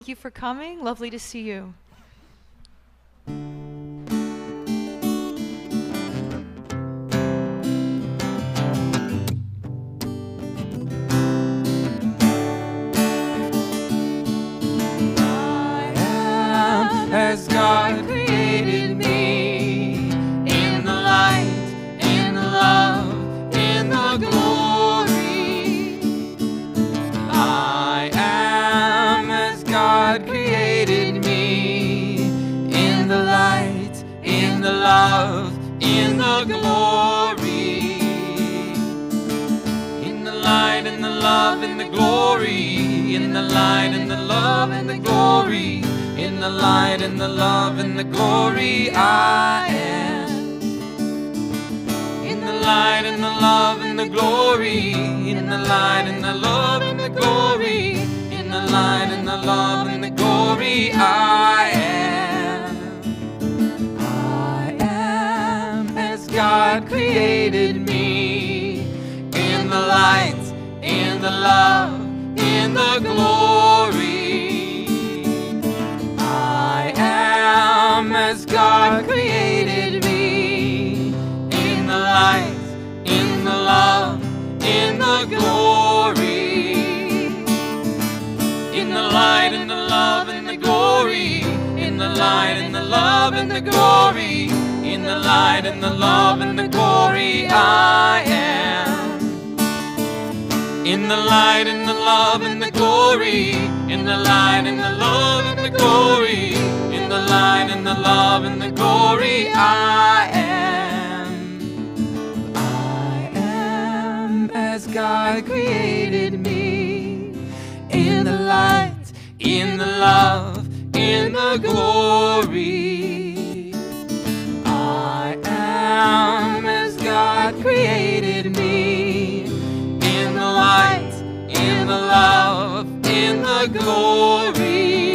Thank you for coming. Lovely to see you. I am as God created me, in the light, in the love, in the glory. I am as God created me, in the light, in the love, in the glory. In the light, in the love, in the glory. In the light, in the love, in the glory. In the light, in the love, in the glory. I am. In the light, in the love, in the glory. In the light, in the love, in the glory. In the light, in the love, in the glory. I am. I am as God created me, in the light, in the love, in the glory. I am as God created me, in the light, in the love, in the glory. In the light, in the love, in the glory. In the light, in the love, in the glory. In the light, in the love, in the glory. I am. In the light, in the love, in the glory. In the light, in the love, in the glory. In the light, in the love, in the glory. I am. I am as God created me, in the light, in the love, in the glory. I am as God created me, in the light, in the love, in the glory.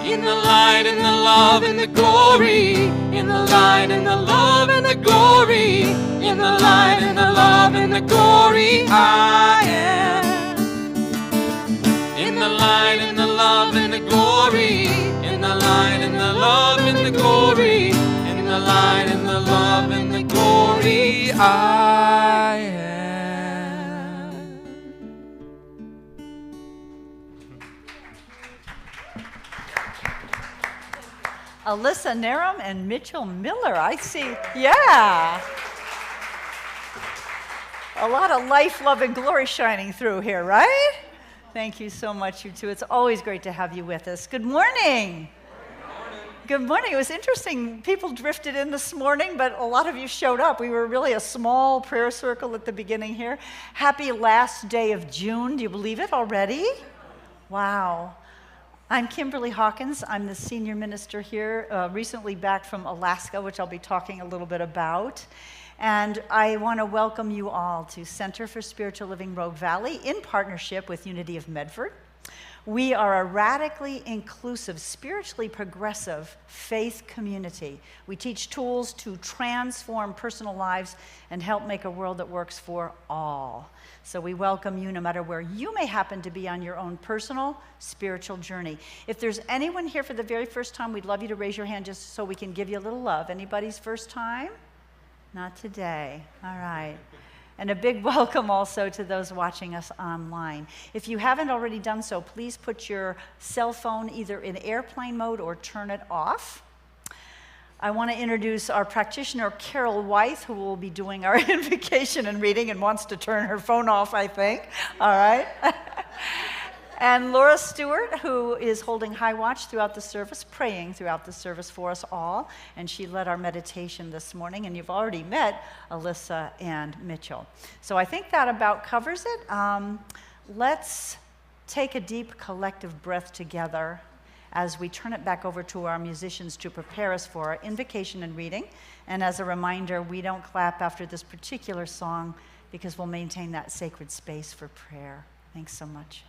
In the light, in the love, in the glory. In the light, in the love, in the glory. In the light, in the love, in the glory. I am. In the light, in the love, in the glory. In the light, in the love, in the glory. In the light, in the love, in the glory. I am. Alyssa Narum and Mitchell Miller, I see. Yeah. A lot of life, love, and glory shining through here, right? Thank you so much, you two. It's always great to have you with us. Good morning. Good morning. It was interesting. People drifted in this morning, but a lot of you showed up. We were really a small prayer circle at the beginning here. Happy last day of June. Do you believe it already? Wow. I'm Kimberly Hawkins. I'm the senior minister here, recently back from Alaska, which I'll be talking a little bit about. And I want to welcome you all to Center for Spiritual Living Rogue Valley in partnership with Unity of Medford. We are a radically inclusive, spiritually progressive faith community. We teach tools to transform personal lives and help make a world that works for all. So we welcome you no matter where you may happen to be on your own personal spiritual journey. If there's anyone here for the very first time, we'd love you to raise your hand just so we can give you a little love. Anybody's first time? Not today. All right. And a big welcome also to those watching us online. If you haven't already done so, please put your cell phone either in airplane mode or turn it off. I want to introduce our practitioner, Carol Wythe, who will be doing our invocation and reading and wants to turn her phone off, I think. All right. And Laura Stewart, who is holding high watch throughout the service, praying throughout the service for us all. And she led our meditation this morning. And you've already met Alyssa and Mitchell. So I think that about covers it. Let's take a deep collective breath together as we turn it back over to our musicians to prepare us for our invocation and reading. And as a reminder, we don't clap after this particular song because we'll maintain that sacred space for prayer. Thanks so much.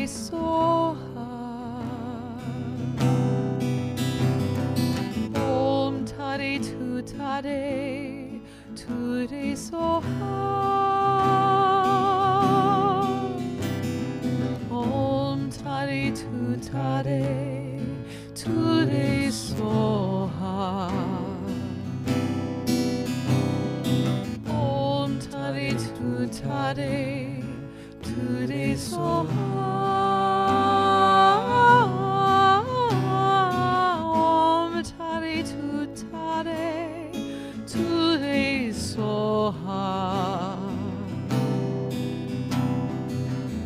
Soha. Om Tare Tu Tare Ture Soha. Om Tare Tu Tare Ture Soha. Om Tare Tu Tare Ture Soha. Om Tare Tu Tare Ture Soha.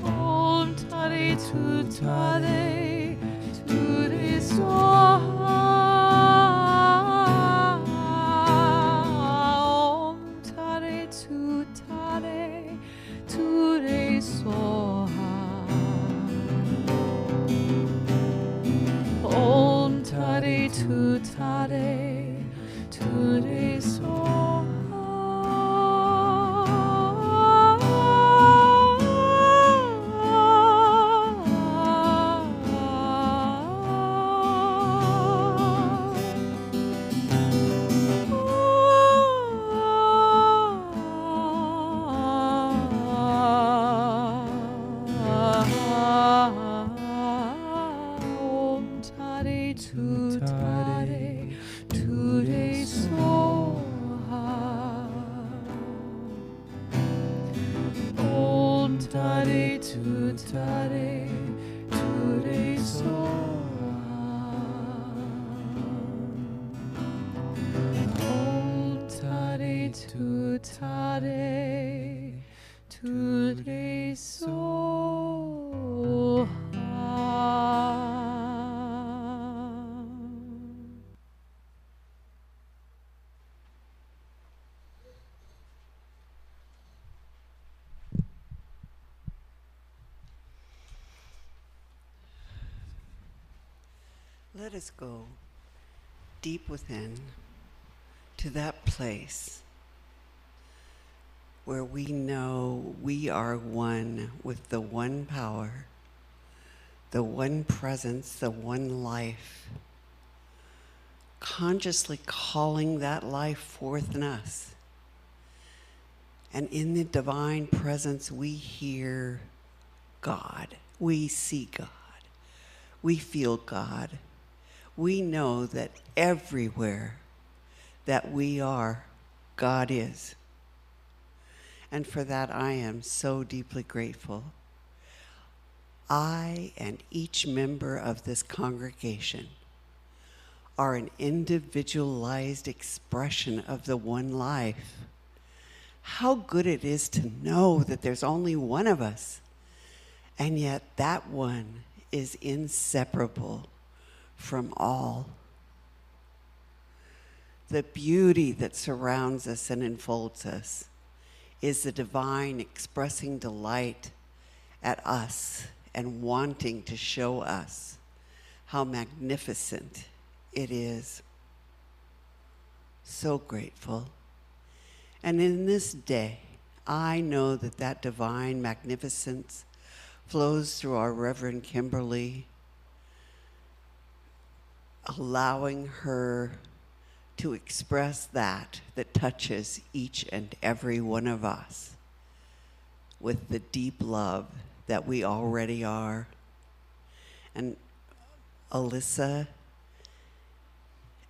Om Tare Tu Tare Ture Soha. Om Tare Tu Tare Ture Soha. Om Tare Tu Tare Ture Soha. Om Tare Tu Tare Ture Soha. Om Tare Tu Tare Ture Soha. Om Tare Tu Tare Ture Soha. Let us go deep within to that place where we know we are one with the one power, the one presence, the one life, consciously calling that life forth in us. And in the divine presence, we hear God. We see God. We feel God. We know that everywhere that we are, God is. And for that, I am so deeply grateful. I and each member of this congregation are an individualized expression of the one life. How good it is to know that there's only one of us, and yet that one is inseparable from all. The beauty that surrounds us and enfolds us is the divine expressing delight at us and wanting to show us how magnificent it is. So grateful. And in this day, I know that that divine magnificence flows through our Reverend Kimberly, allowing her to express that touches each and every one of us with the deep love that we already are. And Alyssa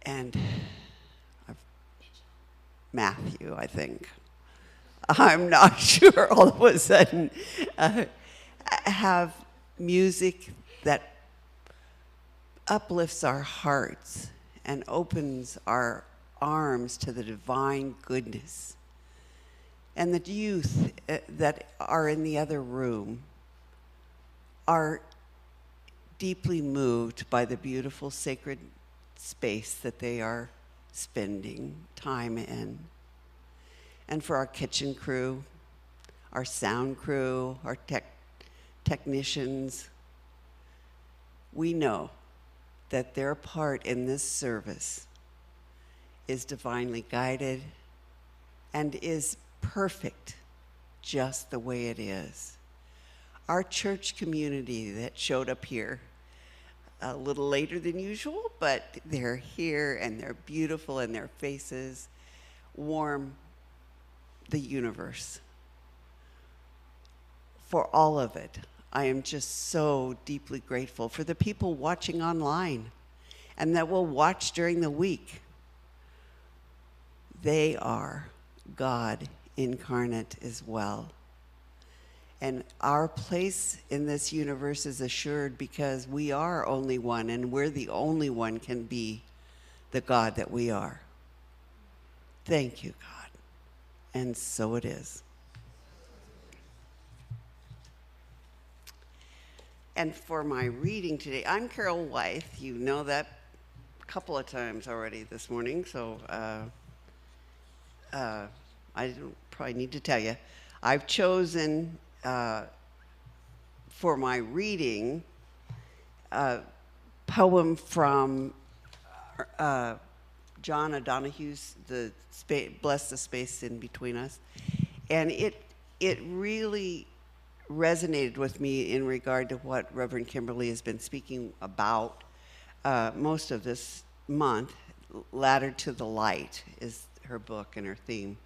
and Matthew, I think, I'm not sure, all of a sudden, have music that uplifts our hearts and opens our arms to the divine goodness. And the youth that are in the other room are deeply moved by the beautiful sacred space that they are spending time in. And for our kitchen crew, our sound crew, our technicians, we know that their part in this service is divinely guided and is perfect just the way it is. our church community that showed up here a little later than usual, but they're here and they're beautiful and their faces warm the universe. For all of it, I am just so deeply grateful for the people watching online and that will watch during the week. They are God incarnate as well. And our place in this universe is assured because we are only one, and we're the only one can be the God that we are. Thank you, God. And so it is. And for my reading today, I'm Carol Wythe. You know that a couple of times already this morning, so I don't probably need to tell you. I've chosen for my reading a poem from John O'Donohue's Bless the Space in Between Us. And it really resonated with me in regard to what Reverend Kimberly has been speaking about most of this month. Ladder to the Light is her book and her theme.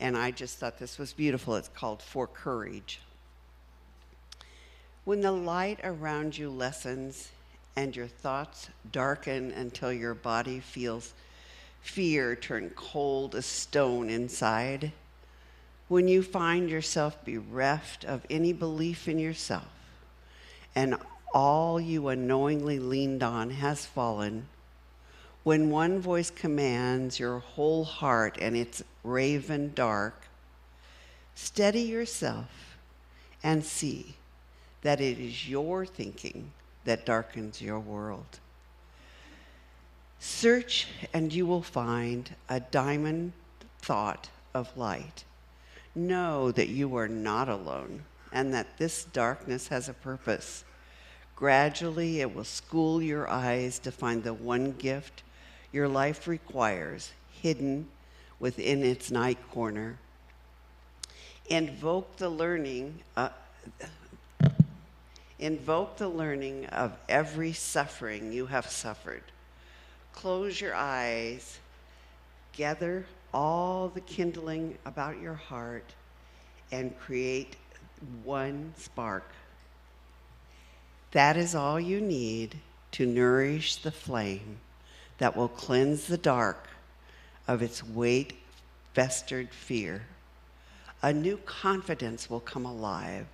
And I just thought this was beautiful. It's called For Courage. When the light around you lessens and your thoughts darken until your body feels fear turn cold as stone inside, when you find yourself bereft of any belief in yourself and all you unknowingly leaned on has fallen, when one voice commands your whole heart and it's raven dark, steady yourself and see that it is your thinking that darkens your world. Search and you will find a diamond thought of light. Know that you are not alone and that this darkness has a purpose. Gradually, it will school your eyes to find the one gift your life requires, hidden within its night corner. Invoke the learning of every suffering you have suffered. Close your eyes, gather all the kindling about your heart, and create one spark. That is all you need to nourish the flame that will cleanse the dark of its weight-festered fear. A new confidence will come alive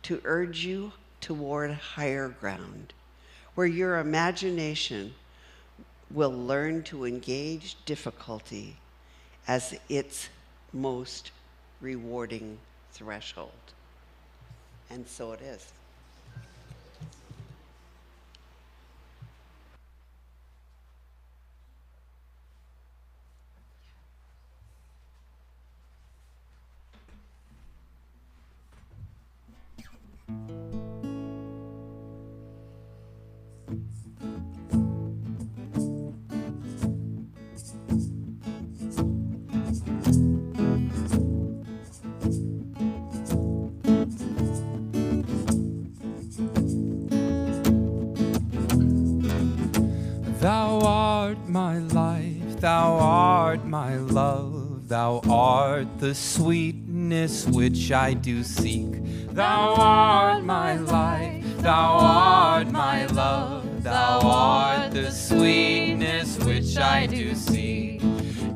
to urge you toward higher ground, where your imagination will learn to engage difficulty as its most rewarding threshold. And so it is. Thou art my life, thou art my love, thou art the sweetness which I do seek. Thou art my life, thou art my love, thou art the sweetness which I do seek.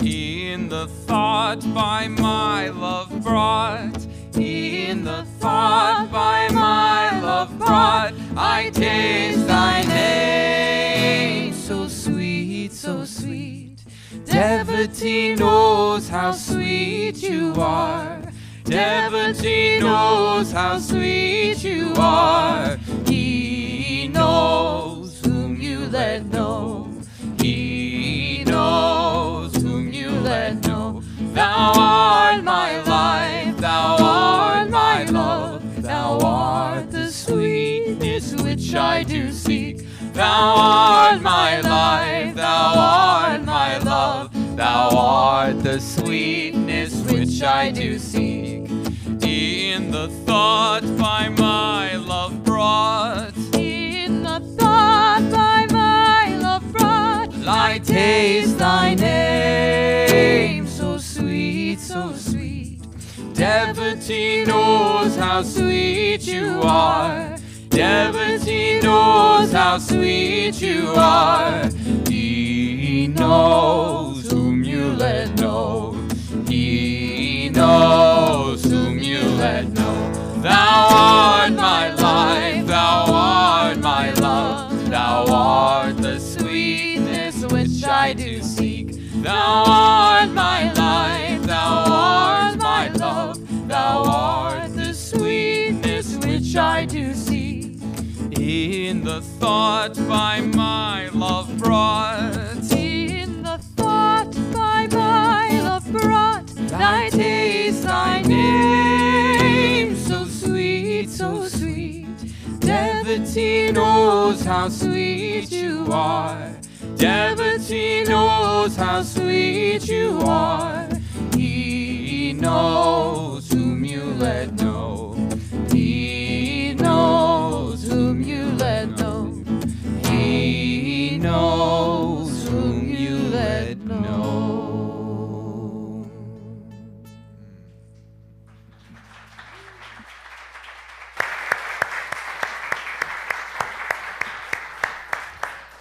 In the thought by my love brought, in the thought by my love brought, I taste thy name. So sweet, so sweet. Devotee knows how sweet you are. Devotee knows how sweet you are. He knows whom you let know. He knows whom you let know. Thou art my life, thou art my love, thou art the sweetness which I do seek. Thou art my life, thou art my love, thou art the sweetness which I do seek. In the the thought by my love brought, In the thought by my love brought, I taste thy name, so sweet, so sweet. Devotee knows how sweet you are. Devotee knows how sweet you are. He knows whom you let know. He knows whom you let know. Thou art my life, thou art my love. Thou art the sweetness which I do seek. Thou art my life, thou art my love. Thou art the sweetness which I do seek. In the thought by my love brought, In the thought by my love brought, I taste thy name, so sweet, so sweet. Devotee knows how sweet you are. Devotee knows how sweet you are. He knows whom you let know. He knows whom you let know. He knows whom you let know.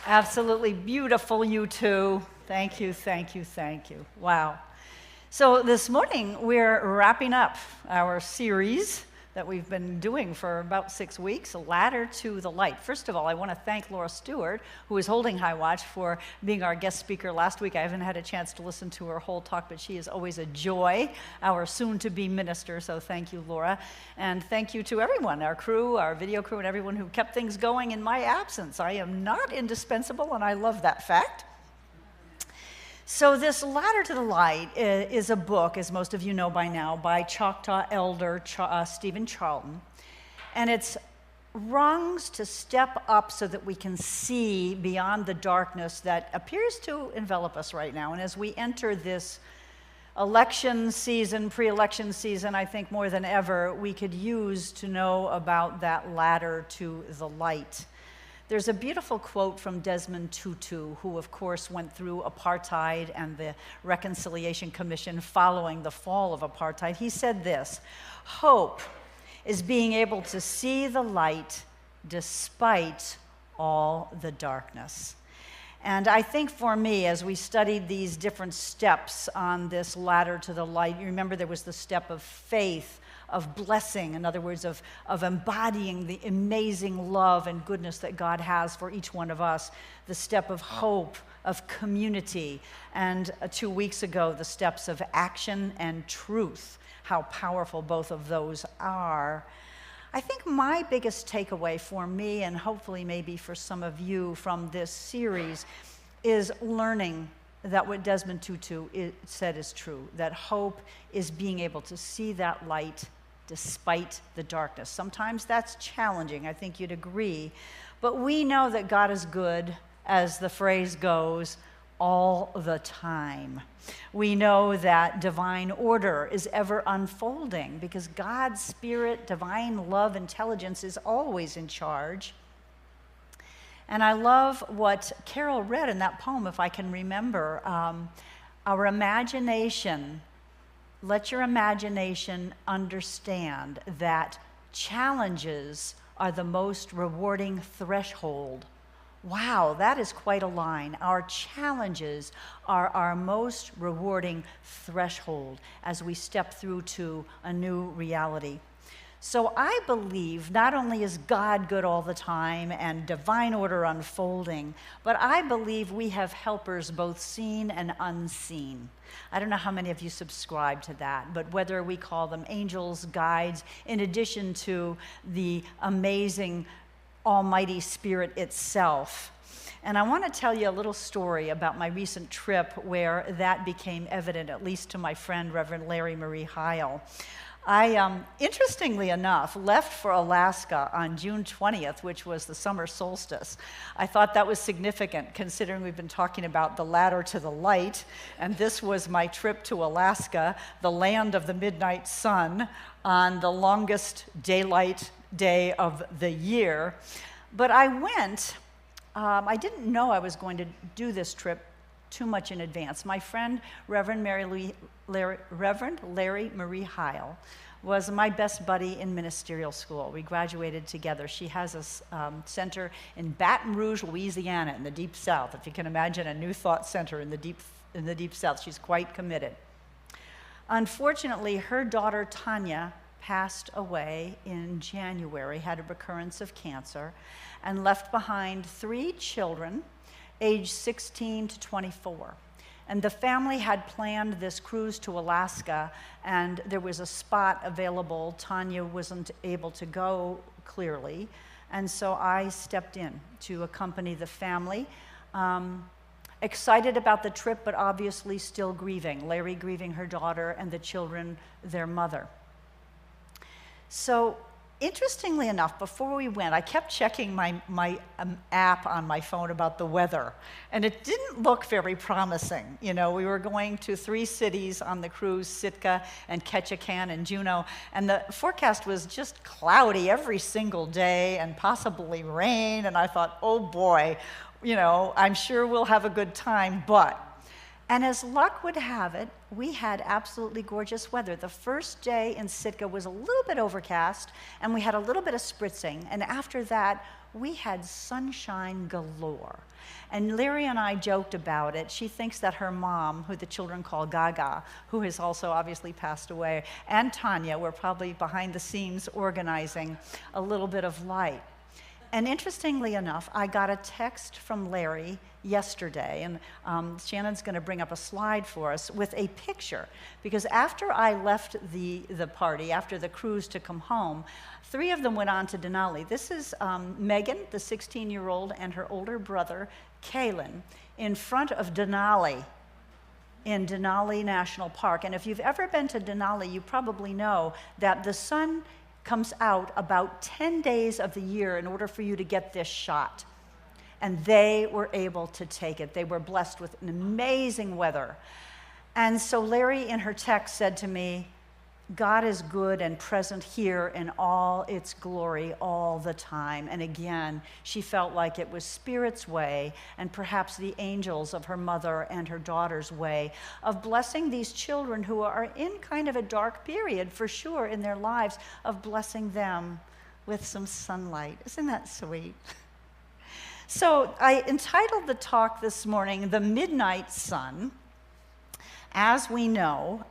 Absolutely beautiful, you two. Thank you, thank you, thank you. Wow. So this morning, we're wrapping up our series that we've been doing for about 6 weeks, A Ladder to the Light. First of all, I want to thank Laura Stewart, who is holding High Watch, for being our guest speaker last week. I haven't had a chance to listen to her whole talk, but she is always a joy, our soon-to-be minister, so thank you, Laura. And thank you to everyone, our crew, our video crew, and everyone who kept things going in my absence. I am not indispensable, and I love that fact. So this Ladder to the Light is a book, as most of you know by now, by Choctaw elder Stephen Charlton. And it's rungs to step up so that we can see beyond the darkness that appears to envelop us right now. And as we enter this election season, pre-election season, I think more than ever, we could use to know about that ladder to the light. There's a beautiful quote from Desmond Tutu, who of course went through apartheid and the Reconciliation Commission following the fall of apartheid. He said this: "Hope is being able to see the light despite all the darkness." And I think for me, as we studied these different steps on this ladder to the light, you remember there was the step of faith, of blessing, in other words, of embodying the amazing love and goodness that God has for each one of us, the step of hope, of community, and 2 weeks ago, the steps of action and truth, how powerful both of those are. I think my biggest takeaway for me, and hopefully maybe for some of you from this series, is learning that what Desmond Tutu said is true, that hope is being able to see that light despite the darkness. Sometimes that's challenging, I think you'd agree, but we know that God is good, as the phrase goes, all the time. We know that divine order is ever unfolding because God's spirit, divine love, intelligence is always in charge. And I love what Carol read in that poem, if I can remember. Our imagination, let your imagination understand that challenges are the most rewarding threshold. Wow, that is quite a line. Our challenges are our most rewarding threshold as we step through to a new reality. So I believe not only is God good all the time and divine order unfolding, but I believe we have helpers both seen and unseen. I don't know how many of you subscribe to that, but whether we call them angels, guides, in addition to the amazing Almighty Spirit itself. And I want to tell you a little story about my recent trip where that became evident, at least to my friend, Reverend Larry Marie Heil. Interestingly enough, left for Alaska on June 20th, which was the summer solstice. I thought that was significant, considering we've been talking about the ladder to the light, and this was my trip to Alaska, the land of the midnight sun, on the longest daylight day of the year. But I went, I didn't know I was going to do this trip too much in advance. My friend, Reverend Larry Marie Heil, was my best buddy in ministerial school. We graduated together. She has a center in Baton Rouge, Louisiana, in the Deep South. If you can imagine a New Thought center in the Deep South, she's quite committed. Unfortunately, her daughter Tanya passed away in January, had a recurrence of cancer, and left behind 3 children, aged 16 to 24. And the family had planned this cruise to Alaska, and there was a spot available. Tanya wasn't able to go, clearly, and so I stepped in to accompany the family. Excited about the trip, but obviously still grieving. Larry grieving her daughter, and the children their mother. So, interestingly enough, before we went, I kept checking my app on my phone about the weather, and it didn't look very promising. You know, we were going to 3 cities on the cruise, Sitka and Ketchikan and Juneau, and the forecast was just cloudy every single day and possibly rain, and I thought, oh boy, you know, I'm sure we'll have a good time, but. And as luck would have it, we had absolutely gorgeous weather. The first day in Sitka was a little bit overcast, and we had a little bit of spritzing. And after that, we had sunshine galore. And Larry and I joked about it. She thinks that her mom, who the children call Gaga, who has also obviously passed away, and Tanya were probably behind the scenes organizing a little bit of light. And interestingly enough, I got a text from Larry yesterday, and Shannon's going to bring up a slide for us with a picture, because after I left the party, after the cruise to come home, 3 of them went on to Denali. This is Megan, the 16-year-old, and her older brother, Kaylin, in front of Denali, in Denali National Park. And if you've ever been to Denali, you probably know that the sun comes out about 10 days of the year in order for you to get this shot. And they were able to take it. They were blessed with an amazing weather. And so Larry, in her text, said to me, God is good and present here in all its glory all the time. And again, she felt like it was Spirit's way, and perhaps the angels of her mother and her daughter's way, of blessing these children who are in kind of a dark period, for sure, in their lives, of blessing them with some sunlight. Isn't that sweet? So I entitled the talk this morning, The Midnight Sun. As we know,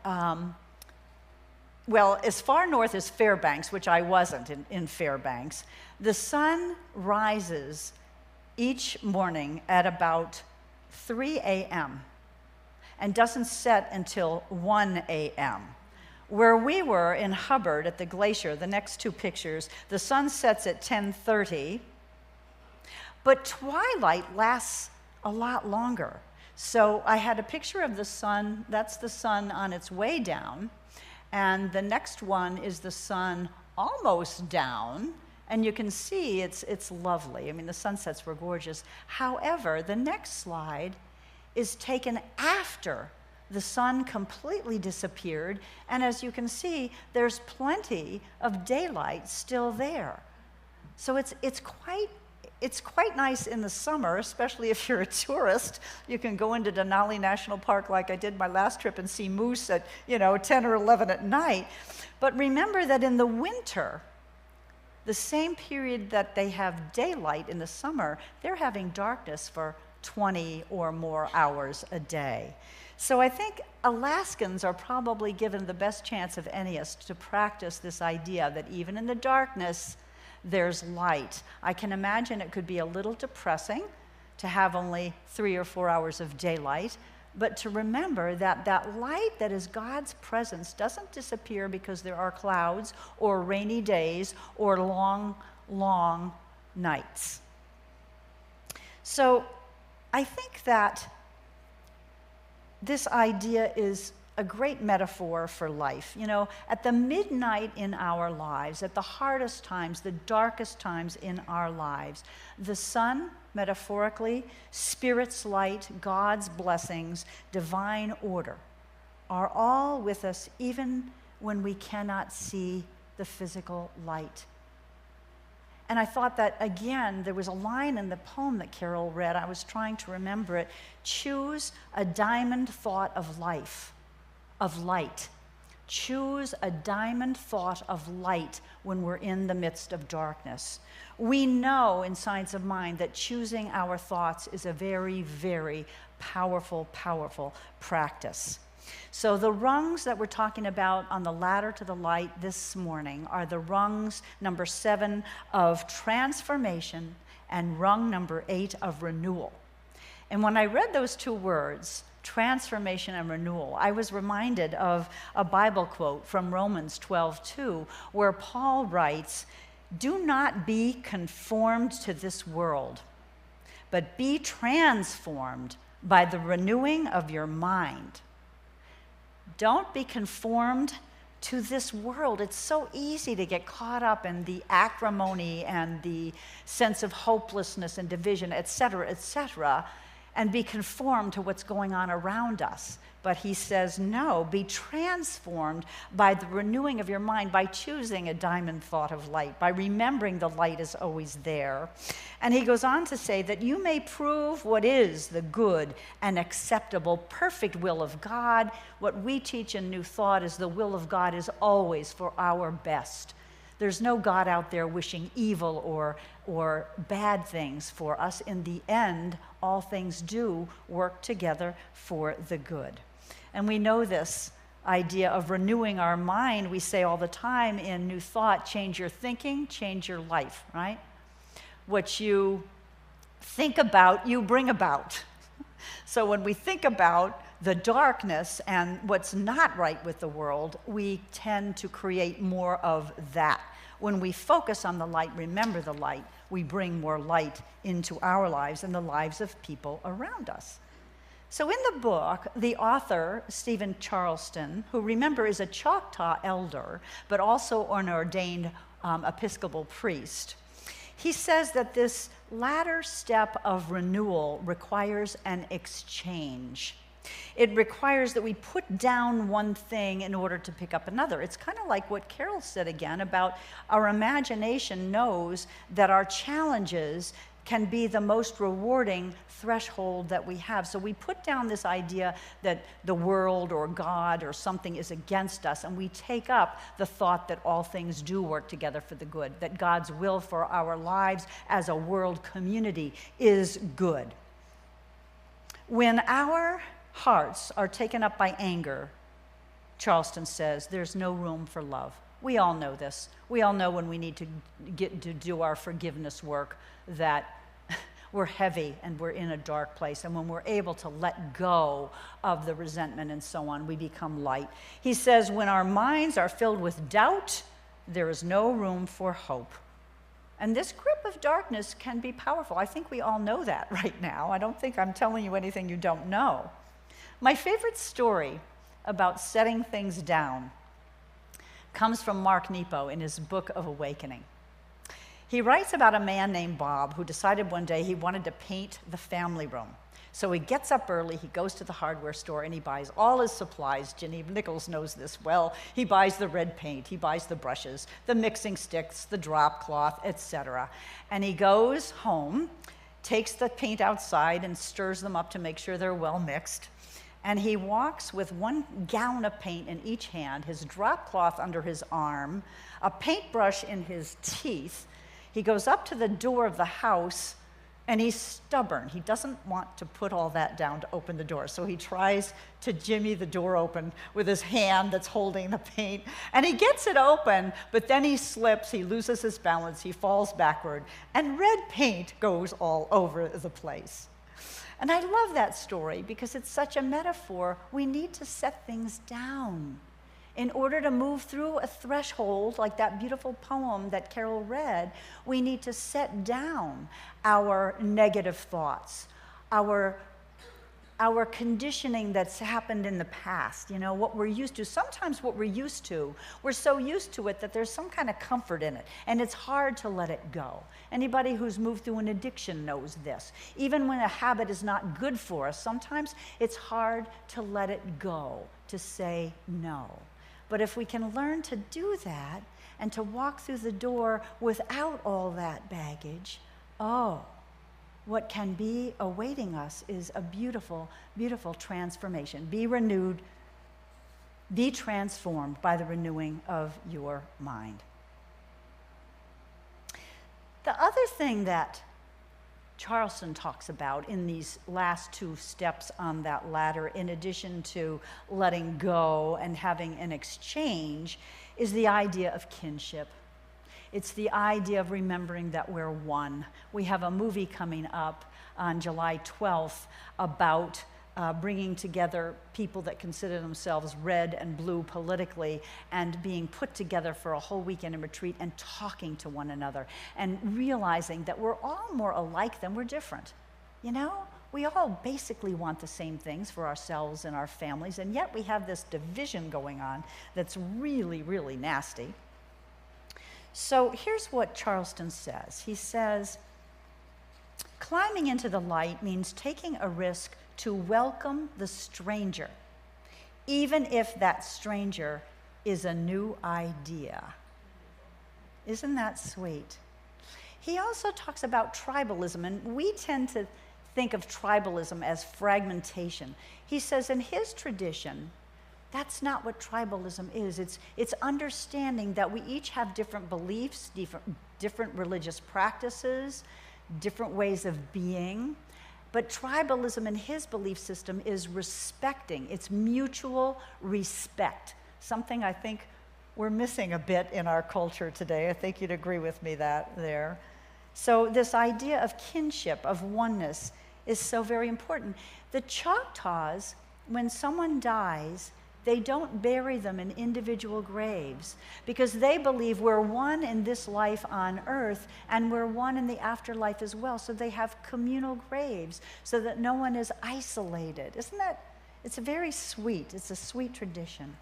well, as far north as Fairbanks, which I wasn't in Fairbanks, the sun rises each morning at about 3 a.m. and doesn't set until 1 a.m. Where we were in Hubbard at the glacier, the next 2 pictures, the sun sets at 10:30, but twilight lasts a lot longer. So I had a picture of the sun. That's the sun on its way down. And the next one is the sun almost down. And you can see it's lovely. I mean, the sunsets were gorgeous. However, the next slide is taken after the sun completely disappeared. And as you can see, there's plenty of daylight still there. So it's quite nice in the summer, especially if you're a tourist. You can go into Denali National Park like I did my last trip and see moose at 10 or 11 at night. But remember that in the winter, the same period that they have daylight in the summer, they're having darkness for 20 or more hours a day. So I think Alaskans are probably given the best chance of any of us to practice this idea that even in the darkness, there's light. I can imagine it could be a little depressing to have only 3 or 4 hours of daylight, but to remember that that light that is God's presence doesn't disappear because there are clouds or rainy days or long, long nights. So I think that this idea is a great metaphor for life. You know, at the midnight in our lives, at the hardest times, the darkest times in our lives, the sun, metaphorically, Spirit's light, God's blessings, divine order, are all with us even when we cannot see the physical light. And I thought that, again, there was a line in the poem that Carol read. I was trying to remember it. Choose a diamond thought of life, of light. Choose a diamond thought of light when we're in the midst of darkness. We know in Science of Mind that choosing our thoughts is a very, very powerful, powerful practice. So the rungs that we're talking about on the ladder to the light this morning are the rungs number 7 of transformation and rung number 8 of renewal. And when I read those two words, transformation and renewal, I was reminded of a Bible quote from Romans 12:2, where Paul writes, "Do not be conformed to this world, but be transformed by the renewing of your mind." Don't be conformed to this world. It's so easy to get caught up in the acrimony and the sense of hopelessness and division, et cetera, and be conformed to what's going on around us. But he says, no, be transformed by the renewing of your mind, by choosing a diamond thought of light, by remembering the light is always there. And he goes on to say that you may prove what is the good and acceptable, perfect will of God. What we teach in New Thought is the will of God is always for our best. There's no God out there wishing evil or bad things for us. In the end, all things do work together for the good. And we know this idea of renewing our mind. We say all the time in New Thought, change your thinking, change your life, right? What you think about, you bring about. So when we think about the darkness and what's not right with the world, we tend to create more of that. When we focus on the light, remember the light, we bring more light into our lives and the lives of people around us. So in the book, the author, Stephen Charleston, who remember is a Choctaw elder, but also an ordained Episcopal priest, he says that this latter step of renewal requires an exchange. It requires that we put down one thing in order to pick up another. It's kind of like what Carol said again about our imagination knows that our challenges can be the most rewarding threshold that we have. So we put down this idea that the world or God or something is against us, and we take up the thought that all things do work together for the good, that God's will for our lives as a world community is good. When our hearts are taken up by anger, Charleston says, there's no room for love. We all know this. We all know when we need to get to do our forgiveness work that we're heavy and we're in a dark place. And when we're able to let go of the resentment and so on, we become light. He says, when our minds are filled with doubt, there is no room for hope. And this grip of darkness can be powerful. I think we all know that right now. I don't think I'm telling you anything you don't know. My favorite story about setting things down comes from Mark Nepo in his Book of Awakening. He writes about a man named Bob who decided one day he wanted to paint the family room. So he gets up early, he goes to the hardware store, and he buys all his supplies. Ginny Nichols knows this well. He buys the red paint, he buys the brushes, the mixing sticks, the drop cloth, etc. And he goes home, takes the paint outside and stirs them up to make sure they're well mixed. And he walks with 1 gallon of paint in each hand, his drop cloth under his arm, a paintbrush in his teeth. He goes up to the door of the house, and he's stubborn. He doesn't want to put all that down to open the door. So he tries to jimmy the door open with his hand that's holding the paint. And he gets it open, but then he slips, he loses his balance, he falls backward, and red paint goes all over the place. And I love that story because it's such a metaphor. We need to set things down in order to move through a threshold like that beautiful poem that Carol read. We need to set down our negative thoughts, our our conditioning that's happened in the past, you know, what we're used to. Sometimes what we're used to, we're so used to it that there's some kind of comfort in it, and it's hard to let it go. Anybody who's moved through an addiction knows this. Even when a habit is not good for us, sometimes it's hard to let it go, to say no. But if we can learn to do that and to walk through the door without all that baggage, oh, what can be awaiting us is a beautiful, beautiful transformation. Be renewed, be transformed by the renewing of your mind. The other thing that Charleston talks about in these last two steps on that ladder, in addition to letting go and having an exchange, is the idea of kinship. It's the idea of remembering that we're one. We have a movie coming up on July 12th about bringing together people that consider themselves red and blue politically and being put together for a whole weekend in retreat and talking to one another and realizing that we're all more alike than we're different. You know, we all basically want the same things for ourselves and our families, and yet we have this division going on that's really, really nasty. So here's what Charleston says. He says, climbing into the light means taking a risk to welcome the stranger, even if that stranger is a new idea. Isn't that sweet? He also talks about tribalism, and we tend to think of tribalism as fragmentation. He says in his tradition, that's not what tribalism is. It's understanding that we each have different beliefs, different religious practices, different ways of being. But tribalism in his belief system is respecting. It's mutual respect, something I think we're missing a bit in our culture today. I think you'd agree with me there. So this idea of kinship, of oneness, is so very important. The Choctaws, when someone dies, they don't bury them in individual graves because they believe we're one in this life on earth and we're one in the afterlife as well. So they have communal graves so that no one is isolated. Isn't that, it's very sweet. It's a sweet tradition.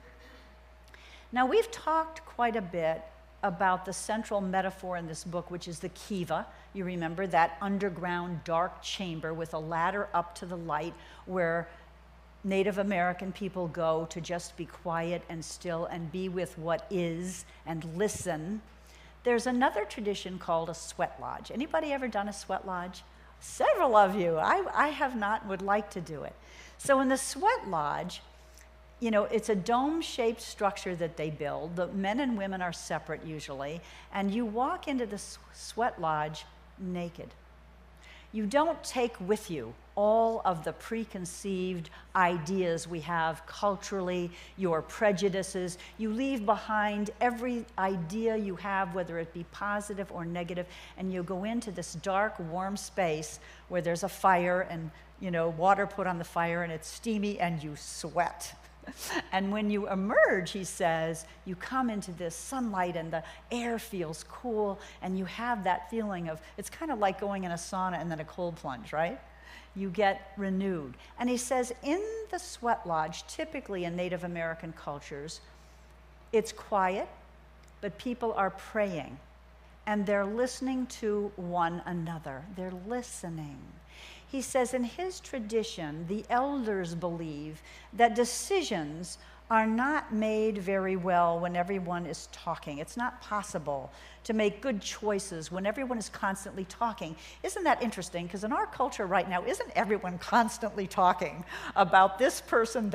Now, we've talked quite a bit about the central metaphor in this book, which is the kiva. You remember that underground dark chamber with a ladder up to the light where Native American people go to just be quiet and still and be with what is and listen. There's another tradition called a sweat lodge. Anybody ever done a sweat lodge? Several of you. I have not, would like to do it. So in the sweat lodge, you know, it's a dome-shaped structure that they build. The men and women are separate usually, and you walk into the sweat lodge naked. You don't take with you all of the preconceived ideas we have culturally, your prejudices. You leave behind every idea you have, whether it be positive or negative, and you go into this dark, warm space where there's a fire and, you know, water put on the fire and it's steamy and you sweat. And when you emerge, he says, you come into this sunlight and the air feels cool and you have that feeling of, it's kind of like going in a sauna and then a cold plunge, right? You get renewed. And he says in the sweat lodge, typically in Native American cultures, it's quiet, but people are praying and they're listening to one another. They're listening. He says in his tradition, the elders believe that decisions are not made very well when everyone is talking. It's not possible to make good choices when everyone is constantly talking. Isn't that interesting? Because in our culture right now, isn't everyone constantly talking about this person,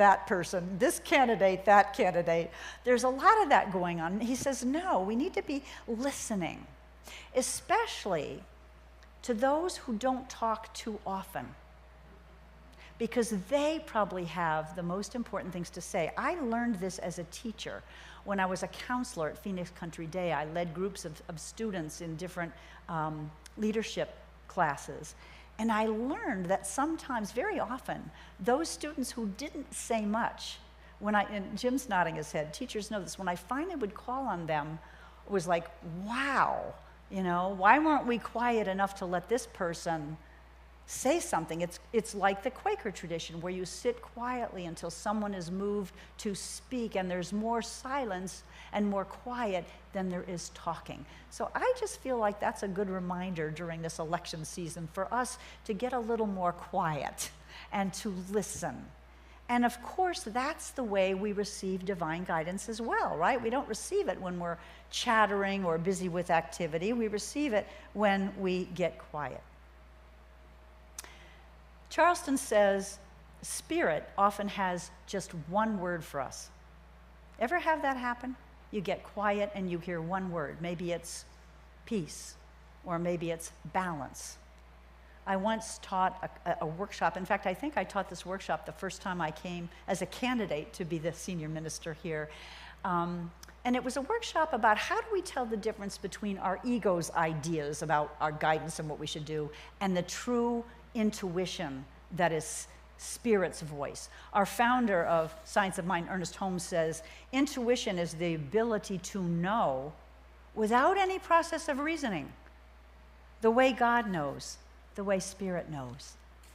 this candidate, that candidate? There's a lot of that going on. He says, no, we need to be listening, especially to those who don't talk too often, because they probably have the most important things to say. I learned this as a teacher. When I was a counselor at Phoenix Country Day, I led groups of students in different leadership classes. And I learned that sometimes, very often, those students who didn't say much, and Jim's nodding his head, teachers know this, when I finally would call on them, it was like, wow, you know, why weren't we quiet enough to let this person say something. It's like the Quaker tradition where you sit quietly until someone is moved to speak, and there's more silence and more quiet than there is talking. So I just feel like that's a good reminder during this election season for us to get a little more quiet and to listen. And of course, that's the way we receive divine guidance as well, right? We don't receive it when we're chattering or busy with activity. We receive it when we get quiet. Charleston says, spirit often has just one word for us. Ever have that happen? You get quiet and you hear one word. Maybe it's peace, or maybe it's balance. I once taught a workshop. In fact, I think I taught this workshop the first time I came as a candidate to be the senior minister here. And it was a workshop about how do we tell the difference between our ego's ideas about our guidance and what we should do and the true intuition that is Spirit's voice. Our founder of Science of Mind, Ernest Holmes, says, intuition is the ability to know without any process of reasoning, the way God knows, the way Spirit knows.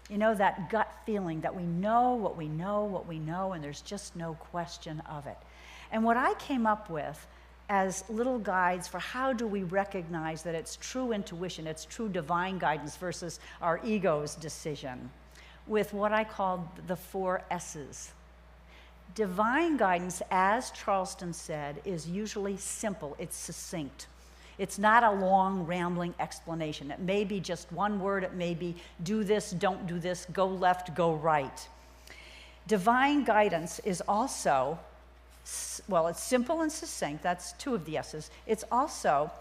You know, that gut feeling that we know what we know, what we know, and there's just no question of it. And what I came up with as little guides for how do we recognize that it's true intuition, it's true divine guidance versus our ego's decision, with what I called the 4 S's. Divine guidance, as Charleston said, is usually simple, it's succinct. It's not a long, rambling explanation. It may be just one word, it may be do this, don't do this, go left, go right. Divine guidance is also, well, it's simple and succinct, that's 2 of the S's. It's also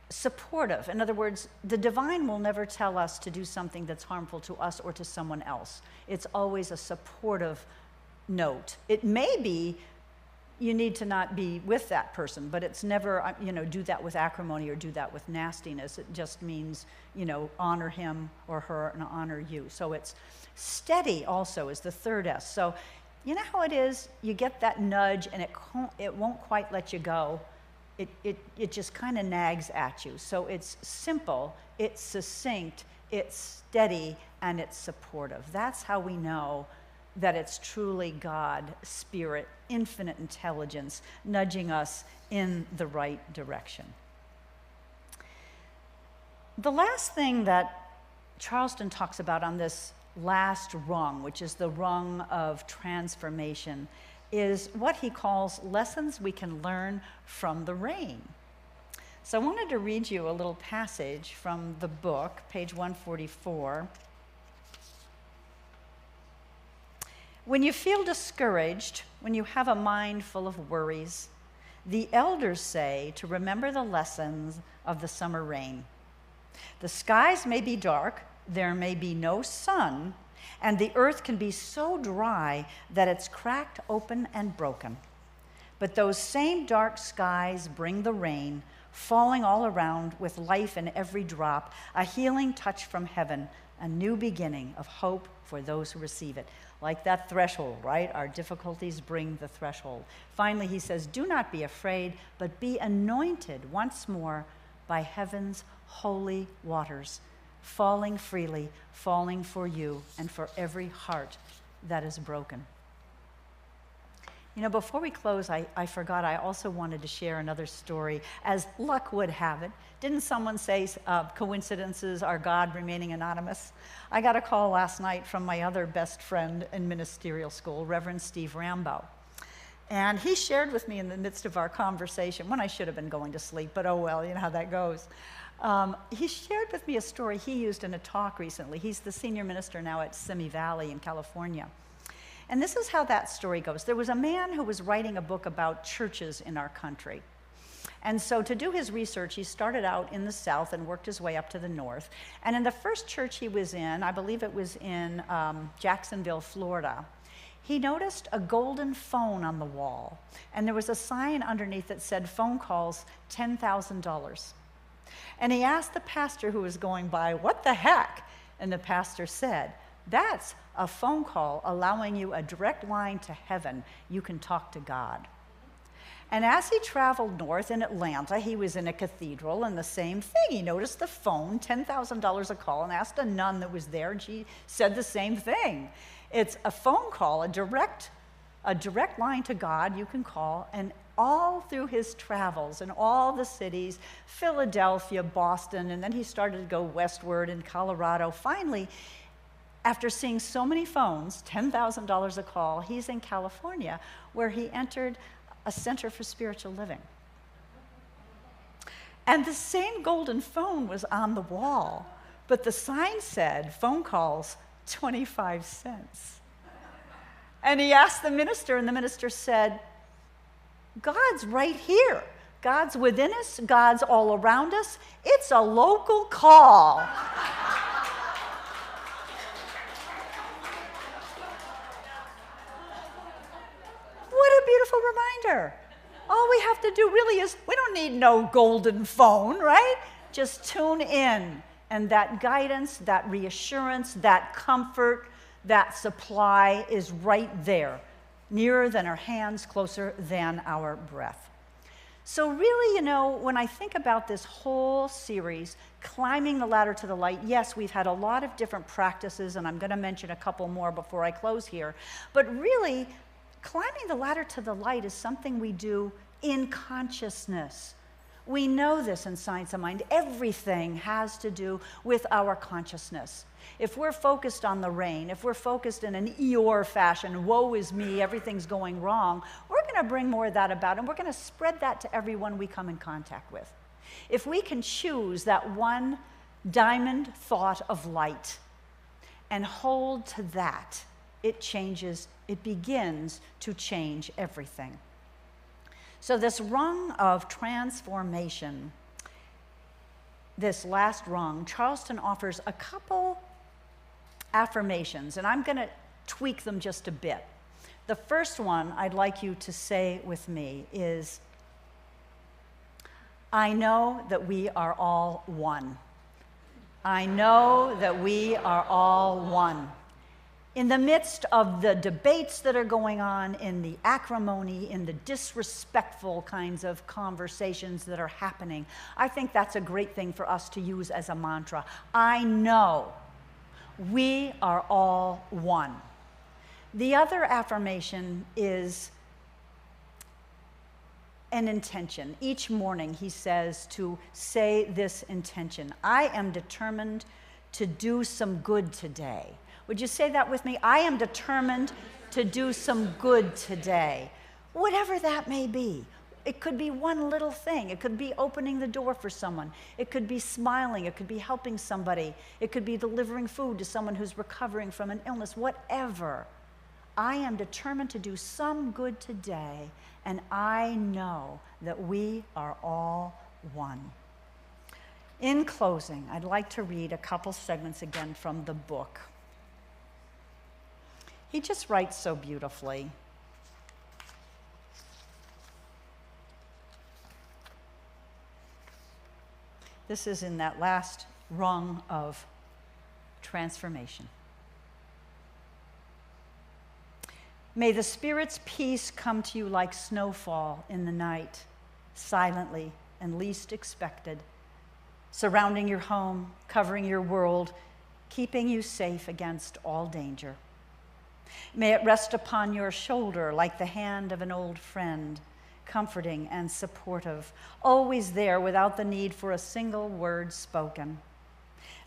supportive. In other words, the divine will never tell us to do something that's harmful to us or to someone else. It's always a supportive note. It may be you need to not be with that person, but it's never, do that with acrimony or do that with nastiness. It just means, honor him or her and honor you. So it's steady also is the 3rd S. So you know how it is? You get that nudge and it won't quite let you go. It just kind of nags at you. So it's simple, it's succinct, it's steady, and it's supportive. That's how we know that it's truly God, Spirit, infinite intelligence, nudging us in the right direction. The last thing that Charleston talks about on this last rung, which is the rung of transformation, is what he calls lessons we can learn from the rain. So I wanted to read you a little passage from the book, page 144. When you feel discouraged, when you have a mind full of worries, the elders say to remember the lessons of the summer rain. The skies may be dark, there may be no sun, and the earth can be so dry that it's cracked open and broken. But those same dark skies bring the rain, falling all around with life in every drop, a healing touch from heaven, a new beginning of hope for those who receive it. Like that threshold, right? Our difficulties bring the threshold. Finally, he says, do not be afraid, but be anointed once more by heaven's holy waters, falling freely, falling for you and for every heart that is broken. Before we close, I forgot I also wanted to share another story. As luck would have it, didn't someone say coincidences are God remaining anonymous? I got a call last night from my other best friend in ministerial school, Reverend Steve Rambo. And he shared with me in the midst of our conversation, when I should have been going to sleep, but oh well, you know how that goes. He shared with me a story he used in a talk recently. He's the senior minister now at Simi Valley in California. And this is how that story goes. There was a man who was writing a book about churches in our country. And so to do his research, he started out in the south and worked his way up to the north. And in the first church he was in, I believe it was in Jacksonville, Florida, he noticed a golden phone on the wall. And there was a sign underneath that said, phone calls, $10,000. And he asked the pastor who was going by, what the heck? And the pastor said, that's a phone call allowing you a direct line to heaven. You can talk to God. And as he traveled north in Atlanta, he was in a cathedral, and the same thing. He noticed the phone, $10,000 a call, and asked a nun that was there, and she said the same thing. It's a phone call, a direct line to God you can call, and all through his travels in all the cities, Philadelphia, Boston, and then he started to go westward in Colorado. Finally, after seeing so many phones, $10,000 a call, he's in California, where he entered a center for spiritual living. And the same golden phone was on the wall, but the sign said, phone calls, 25 cents. And he asked the minister, and the minister said, God's right here. God's within us. God's all around us. It's a local call. What a beautiful reminder. All we have to do really is, we don't need no golden phone, right? Just tune in. And that guidance, that reassurance, that comfort, that supply is right there, nearer than our hands, closer than our breath. So really, when I think about this whole series, climbing the ladder to the light, yes, we've had a lot of different practices, and I'm going to mention a couple more before I close here. But really, climbing the ladder to the light is something we do in consciousness. We know this in Science of Mind. Everything has to do with our consciousness. If we're focused on the rain, if we're focused in an Eeyore fashion, woe is me, everything's going wrong, we're going to bring more of that about, and we're going to spread that to everyone we come in contact with. If we can choose that one diamond thought of light and hold to that, it changes, it begins to change everything. So this rung of transformation, this last rung, Charleston offers a couple affirmations, and I'm going to tweak them just a bit. The first one I'd like you to say with me is, I know that we are all one. I know that we are all one. In the midst of the debates that are going on, in the acrimony, in the disrespectful kinds of conversations that are happening, I think that's a great thing for us to use as a mantra. I know we are all one. The other affirmation is an intention. Each morning he says to say this intention. I am determined to do some good today. Would you say that with me? I am determined to do some good today. Whatever that may be. It could be one little thing. It could be opening the door for someone. It could be smiling. It could be helping somebody. It could be delivering food to someone who's recovering from an illness. Whatever. I am determined to do some good today, and I know that we are all one. In closing, I'd like to read a couple segments again from the book. He just writes so beautifully. This is in that last rung of transformation. May the Spirit's peace come to you like snowfall in the night, silently and least expected, surrounding your home, covering your world, keeping you safe against all danger. May it rest upon your shoulder like the hand of an old friend, comforting and supportive, always there without the need for a single word spoken.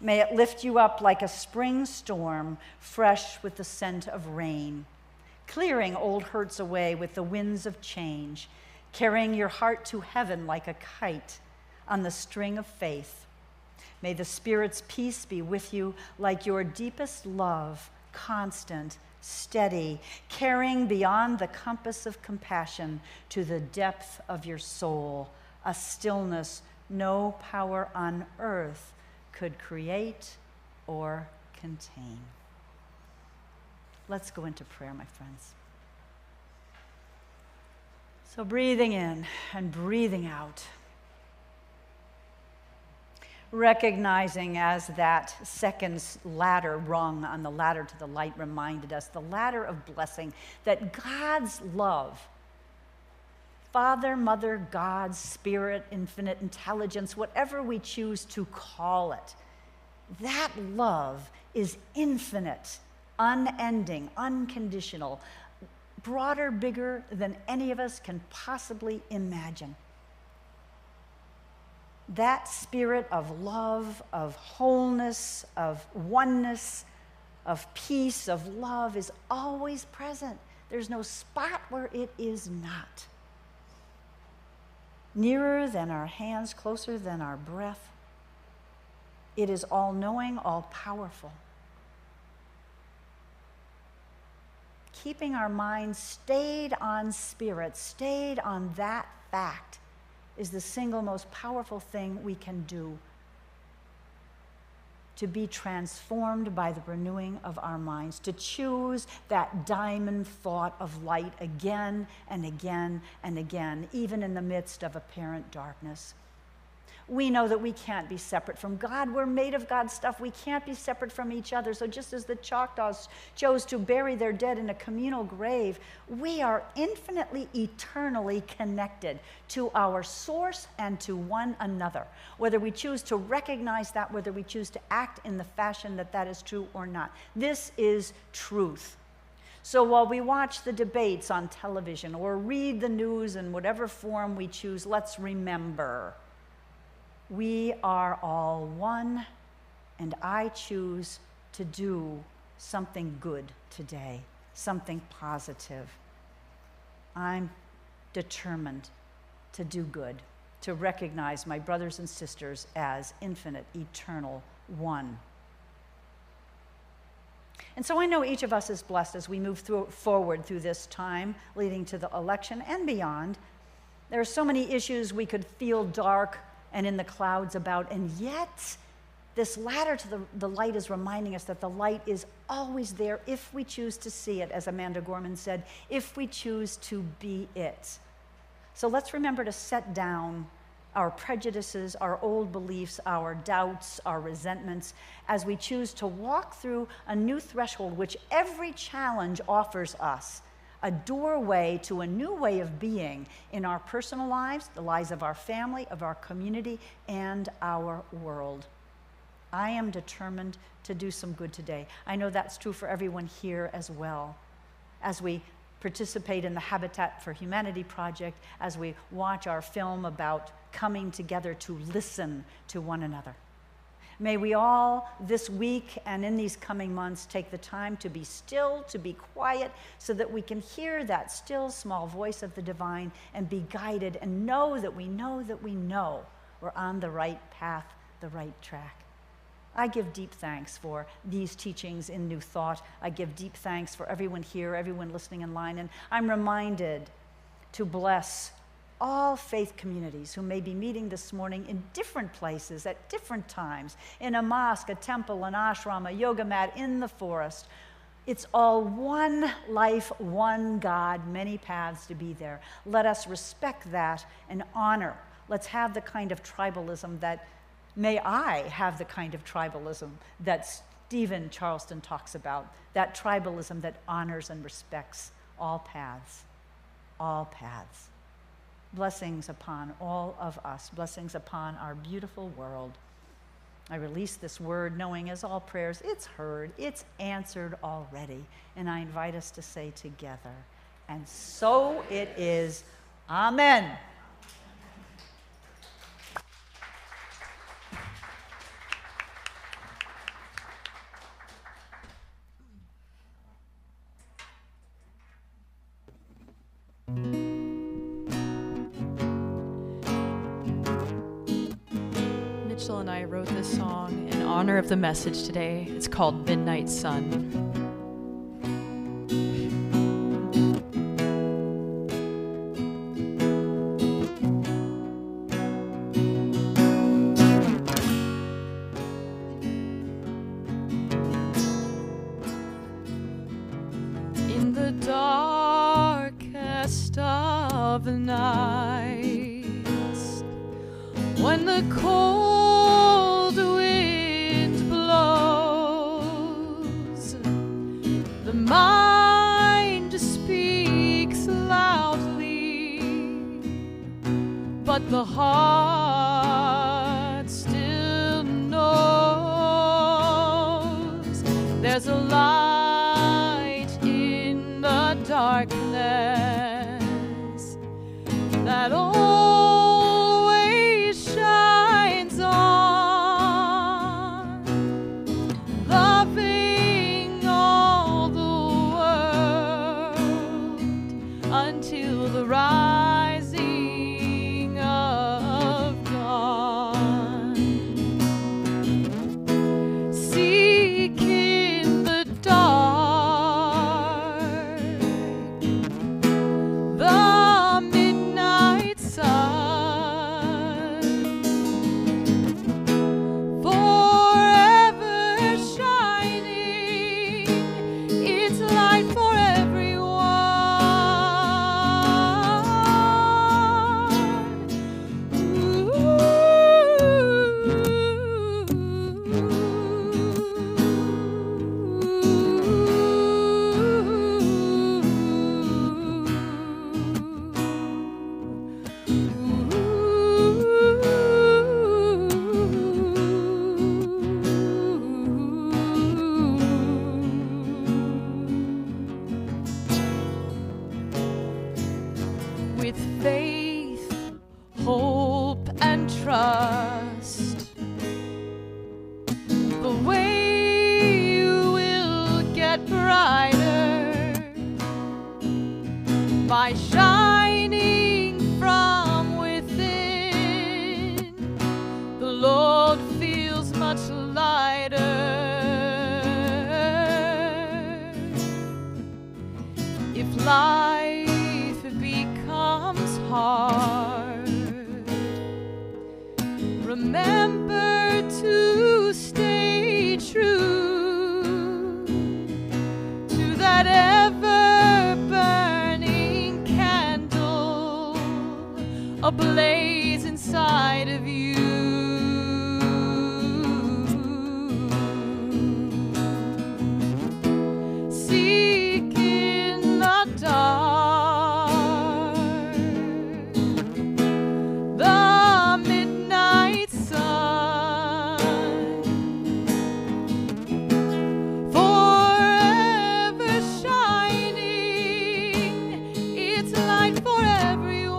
May it lift you up like a spring storm, fresh with the scent of rain, clearing old hurts away with the winds of change, carrying your heart to heaven like a kite on the string of faith. May the Spirit's peace be with you like your deepest love, constant, steady, carrying beyond the compass of compassion to the depth of your soul, a stillness no power on earth could create or contain. Let's go into prayer, my friends. So breathing in and breathing out. Recognizing, as that second ladder rung on the ladder to the light reminded us, the ladder of blessing, that God's love Father, Mother, God, Spirit, infinite intelligence, whatever we choose to call it. That love is infinite, unending, unconditional, broader, bigger than any of us can possibly imagine. That spirit of love, of wholeness, of oneness, of peace, of love is always present. There's no spot where it is not. Nearer than our hands, closer than our breath. It is all-knowing, all-powerful. Keeping our minds stayed on spirit, stayed on that fact, is the single most powerful thing we can do to be transformed by the renewing of our minds, to choose that diamond thought of light again and again and again, even in the midst of apparent darkness. We know that we can't be separate from God. We're made of God's stuff. We can't be separate from each other. So just as the Choctaws chose to bury their dead in a communal grave, we are infinitely, eternally connected to our source and to one another. Whether we choose to recognize that, whether we choose to act in the fashion that that is true or not. This is truth. So while we watch the debates on television or read the news in whatever form we choose, let's remember, we are all one, and I choose to do something good today, something positive. I'm determined to do good, to recognize my brothers and sisters as infinite, eternal one. And so I know each of us is blessed as we move forward through this time leading to the election and beyond. There are so many issues we could feel dark and in the clouds about, and yet this ladder to the light is reminding us that the light is always there if we choose to see it, as Amanda Gorman said, if we choose to be it. So let's remember to set down our prejudices, our old beliefs, our doubts, our resentments, as we choose to walk through a new threshold which every challenge offers us, a doorway to a new way of being in our personal lives, the lives of our family, of our community, and our world. I am determined to do some good today. I know that's true for everyone here as well. As we participate in the Habitat for Humanity project, as we watch our film about coming together to listen to one another. May we all this week and in these coming months take the time to be still, to be quiet, so that we can hear that still small voice of the divine and be guided and know that we know that we know we're on the right path, the right track. I give deep thanks for these teachings in New Thought. I give deep thanks for everyone here, everyone listening in line, and I'm reminded to bless all faith communities who may be meeting this morning in different places at different times, in a mosque, a temple, an ashram, a yoga mat, in the forest. It's all one life, one God, many paths to be there. Let us respect that and honor. Let's have the kind of tribalism that, may I have the kind of tribalism that Stephen Charleston talks about, that tribalism that honors and respects all paths, all paths. Blessings upon all of us, blessings upon our beautiful world. I release this word knowing as all prayers, it's heard, it's answered already. And I invite us to say together, and so it is. Amen. Mitchell and I wrote this song in honor of the message today. It's called Midnight Sun. In the darkest of the nights, when the cold wind blows, the mind speaks loudly There's a light in the darkness that always shines on, loving all the world until the rising of dawn. Seek in the dark the midnight sun, forever shining its light for everyone. With faith, hope, and trust, the way will get brighter by shining from within. The Lord feels much lighter if life becomes hard. Remember to stay true to that ever-burning candle ablaze inside of you. Seek in the dark the midnight sun, forever shining its light for everyone.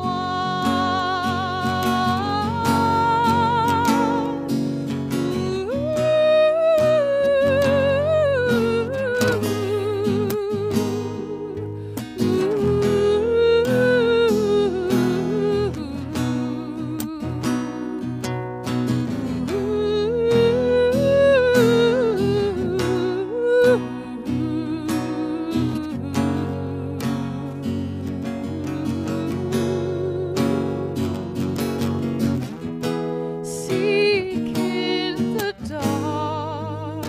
Seek in the dark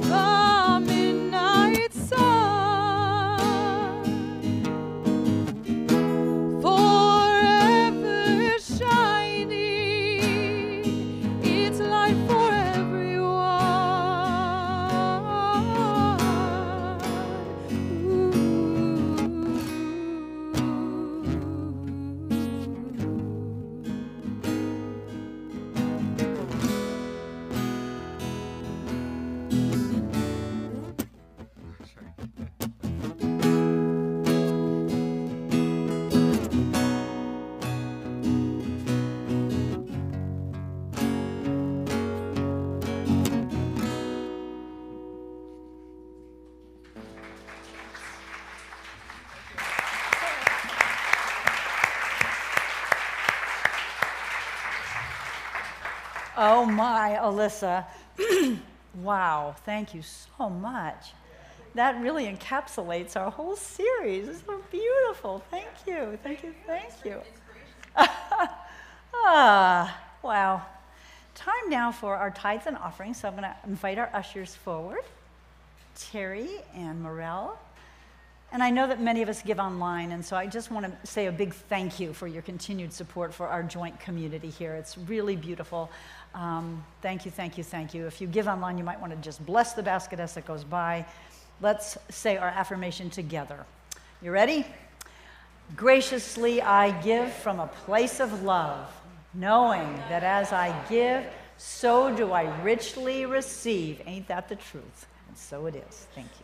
the midnight sun, forever shining its light for Oh my, Alyssa. Wow, thank you so much. That really encapsulates our whole series. It's so beautiful. Thank you, thank you, thank you. Wow. Time now for our tithes and offerings. So I'm going to invite our ushers forward, Terry and Morel. And I know that many of us give online, and so I just want to say a big thank you for your continued support for our joint community here. It's really beautiful. Thank you, thank you, thank you. If you give online, you might want to just bless the basket as it goes by. Let's say our affirmation together. You ready? Graciously I give from a place of love, knowing that as I give, so do I richly receive. Ain't that the truth? And so it is. Thank you.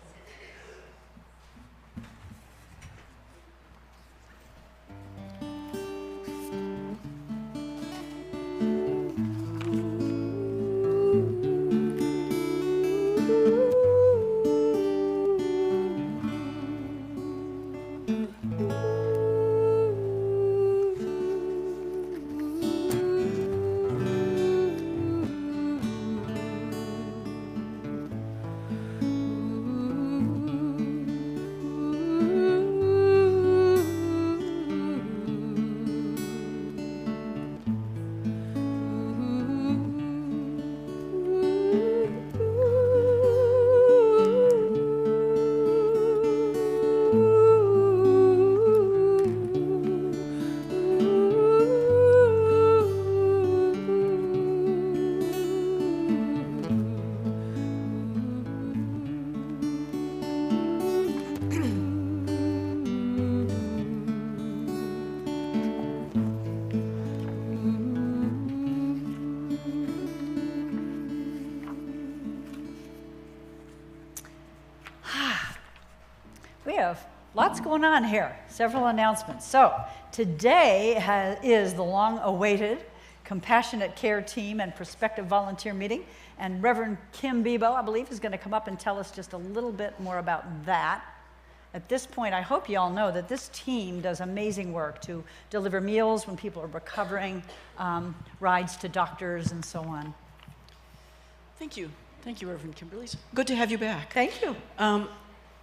We have lots going on here, several announcements. So today is the long-awaited Compassionate Care Team and Prospective Volunteer Meeting, and Reverend Kim Bebo, I believe, is going to come up and tell us just a little bit more about that. At this point, I hope you all know that this team does amazing work to deliver meals when people are recovering, rides to doctors, and so on. Thank you. Thank you, Reverend Kimberly. Good to have you back. Thank you.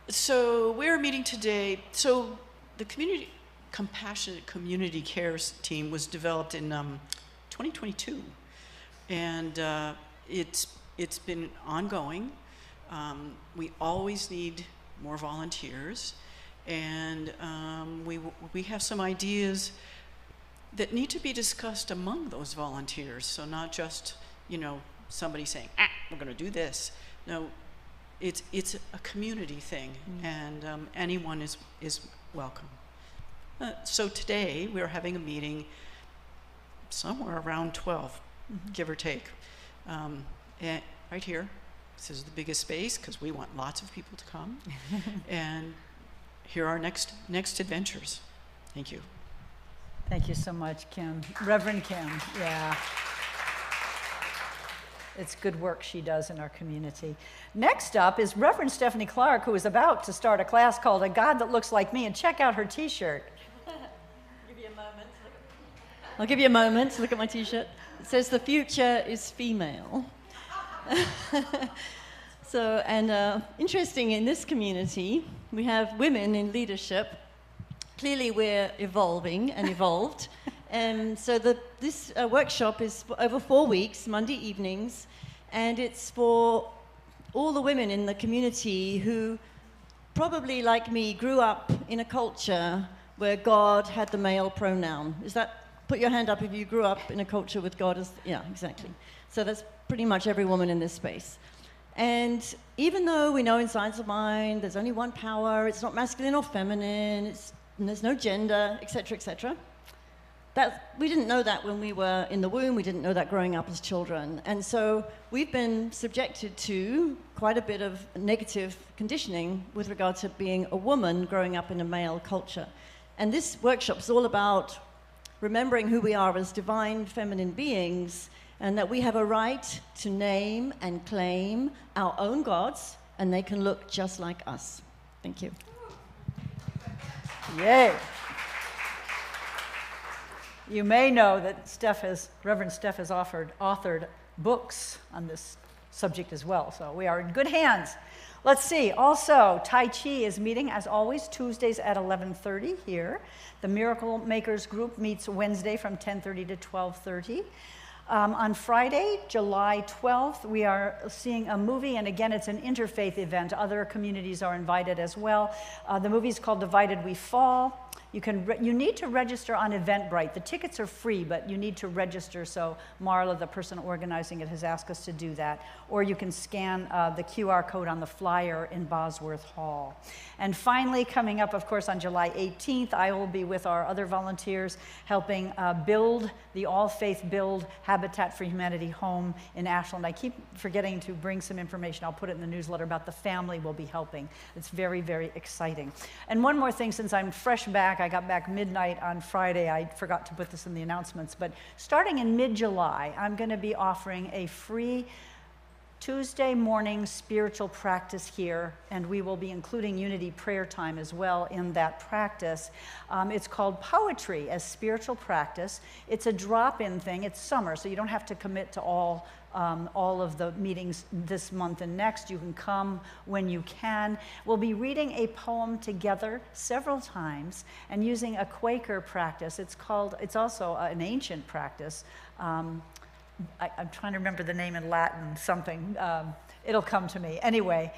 So we're meeting today. So the Compassionate Community Cares team was developed in 2022, and it's been ongoing. We always need more volunteers, and we have some ideas that need to be discussed among those volunteers. So not just somebody saying, we're going to do this. No. It's a community thing, and anyone is welcome. So today we're having a meeting somewhere around 12, give or take, and right here. This is the biggest space because we want lots of people to come, and here are next adventures. Thank you. Thank you so much, Kim. Reverend Kim, yeah. It's good work she does in our community. Next up is Reverend Stephanie Clark, who is about to start a class called A God That Looks Like Me, and check out her t-shirt. Give you a moment. I'll give you a moment to look at my t-shirt. It says, "The future is female." So, and interesting, in this community, we have women in leadership. Clearly we're evolving and evolved. And so this workshop is for over 4 weeks, Monday evenings, and it's for all the women in the community who probably, like me, grew up in a culture where God had the male pronoun. Put your hand up if you grew up in a culture with God as, yeah, exactly. So that's pretty much every woman in this space. And even though we know in science of mind there's only one power, it's not masculine or feminine, and there's no gender, etc., etc., we didn't know that when we were in the womb. We didn't know that growing up as children. And so we've been subjected to quite a bit of negative conditioning with regard to being a woman growing up in a male culture. And this workshop is all about remembering who we are as divine feminine beings, and that we have a right to name and claim our own gods, and they can look just like us. Thank you. Yay. You may know that Reverend Steph has authored books on this subject as well, so we are in good hands. Let's see, also, Tai Chi is meeting, as always, Tuesdays at 11:30 here. The Miracle Makers group meets Wednesday from 10:30 to 12:30. On Friday, July 12th, we are seeing a movie, and again, it's an interfaith event. Other communities are invited as well. The movie is called Divided We Fall. You need to register on Eventbrite. The tickets are free, but you need to register, so Marla, the person organizing it, has asked us to do that. Or you can scan the QR code on the flyer in Bosworth Hall. And finally, coming up, of course, on July 18th, I will be with our other volunteers helping build the All Faith Build Habitat for Humanity home in Ashland. I keep forgetting to bring some information. I'll put it in the newsletter about the family we'll be helping. It's very, very exciting. And one more thing, since I'm fresh back, I got back midnight on Friday. I forgot to put this in the announcements, but starting in mid-July, I'm going to be offering a free Tuesday morning spiritual practice here, and we will be including unity prayer time as well in that practice. It's called Poetry as Spiritual Practice. It's a drop-in thing. It's summer, so you don't have to commit to all of the meetings this month and next. You can come when you can. We'll be reading a poem together several times and using a Quaker practice. It's also an ancient practice. I'm trying to remember the name in Latin, something. It'll come to me. Anyway,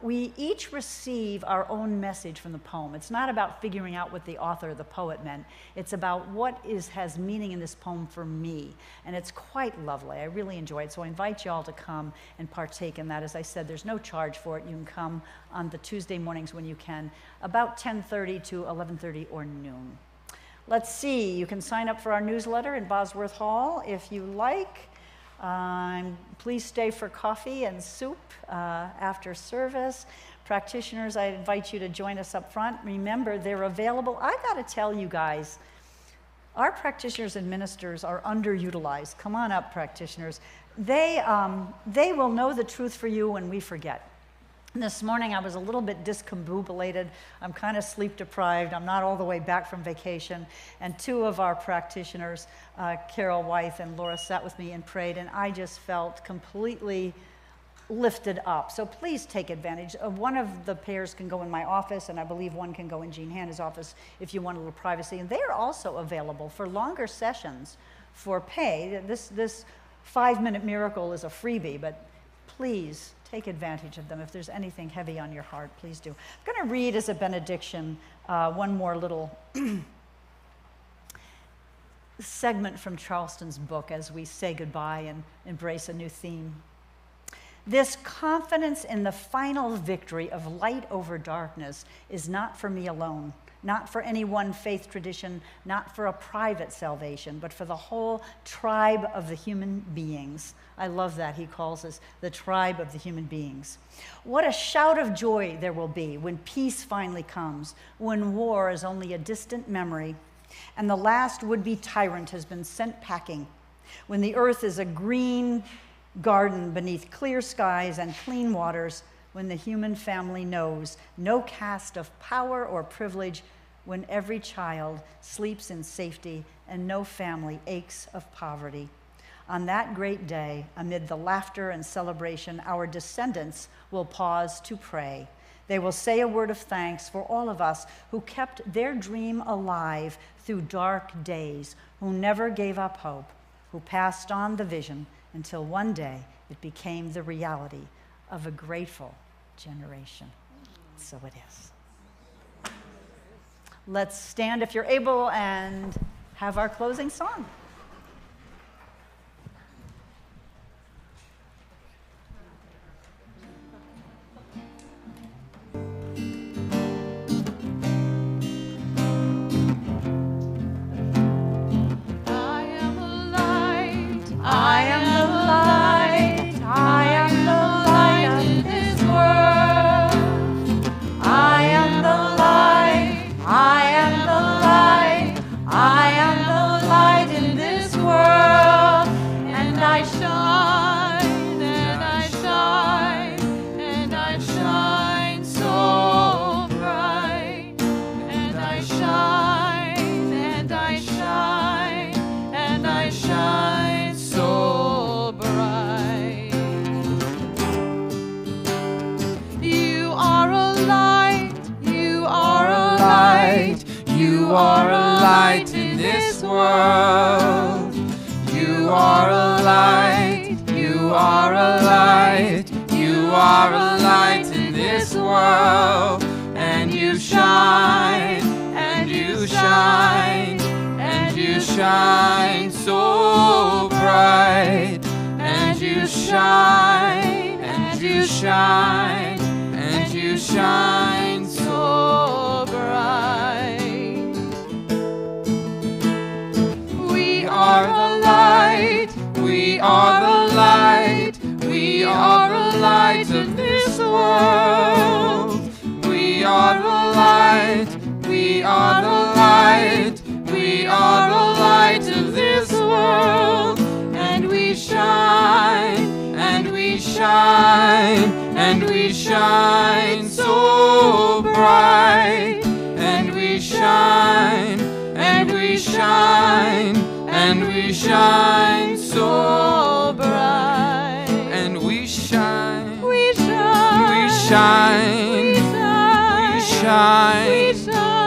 we each receive our own message from the poem. It's not about figuring out what the author, the poet, meant. It's about what has meaning in this poem for me. And it's quite lovely. I really enjoy it. So I invite you all to come and partake in that. As I said, there's no charge for it. You can come on the Tuesday mornings when you can, about 10:30 to 11:30 or noon. Let's see, you can sign up for our newsletter in Bosworth Hall if you like. Please stay for coffee and soup after service. Practitioners, I invite you to join us up front. Remember, they're available. I got to tell you guys, our practitioners and ministers are underutilized. Come on up, practitioners. They will know the truth for you when we forget. This morning I was a little bit discombobulated. I'm kind of sleep deprived. I'm not all the way back from vacation. And two of our practitioners, Carol Wythe and Laura, sat with me and prayed, and I just felt completely lifted up. So please take advantage. One of the pairs can go in my office, and I believe one can go in Jean Hanna's office if you want a little privacy. And they are also available for longer sessions for pay. This 5-minute miracle is a freebie, but please take advantage of them. If there's anything heavy on your heart, please do. I'm going to read as a benediction one more little segment from Charleston's book as we say goodbye and embrace a new theme. This confidence in the final victory of light over darkness is not for me alone, not for any one faith tradition, not for a private salvation, but for the whole tribe of the human beings. I love that he calls us the tribe of the human beings. What a shout of joy there will be when peace finally comes, when war is only a distant memory, and the last would-be tyrant has been sent packing, when the earth is a green garden beneath clear skies and clean waters, when the human family knows no caste of power or privilege, when every child sleeps in safety and no family aches of poverty. On that great day, amid the laughter and celebration, our descendants will pause to pray. They will say a word of thanks for all of us who kept their dream alive through dark days, who never gave up hope, who passed on the vision until one day it became the reality of a grateful generation. So it is. Let's stand if you're able and have our closing song. You are a light in this world. You are a light. You are a light. You are a light in this world. And you shine. And you shine so bright, and you shine, and you shine, and you shine so bright. We are the light, we are the light, we are the light of this world. We are the light, we are the light, we are the light of this world. And we shine, and we shine, and we shine so bright. And we shine, and we shine, and we shine so bright. And we shine, we shine, we shine, we shine, we shine.